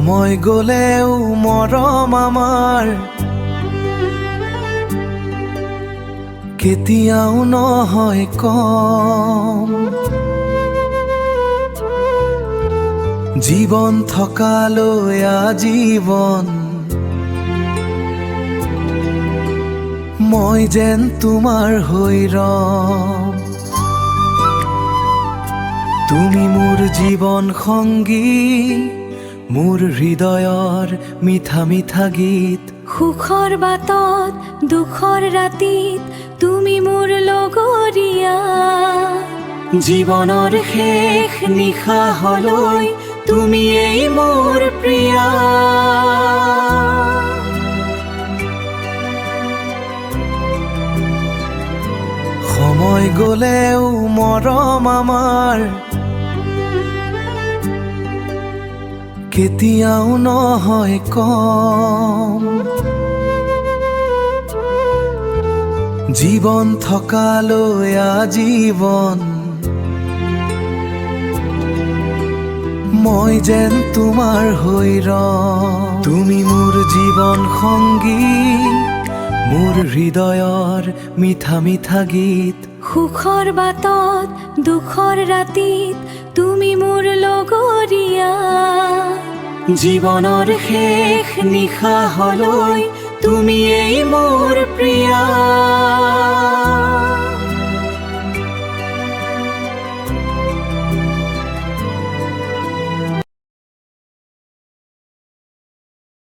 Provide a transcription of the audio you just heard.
সময় গলেও মৰম আমাৰ কেতিয়াও নহয় কম। জীৱন থকালৈ আজীৱন মই যেন তোমাৰ হৈ ৰম। তুমি মোৰ জীৱন সংগী, মোৰ হৃদয়ৰ মিঠা মিঠা গীত। সুখৰ বাটত দুখৰ ৰাতিত তুমি মোৰ লগৰীয়া। জীৱনৰ শেষ নিশাহলৈ তুমিয়েই মোৰ প্ৰিয়া। সময় গলেও মৰম আমাৰ কেতিয়াও নহয় কম। জীৱন থকালৈ আজীৱন মই যেন তোমাৰ হৈ ৰম। তুমি মোৰ জীৱন সংগী, মোৰ হৃদয়ৰ মিঠা মিঠা গীত। সুখৰ বাটত দুখৰ ৰাতিত তুমি মোৰ লগৰীয়া। জীৱনৰ শেষ নিশাহলৈ তুমিয়েই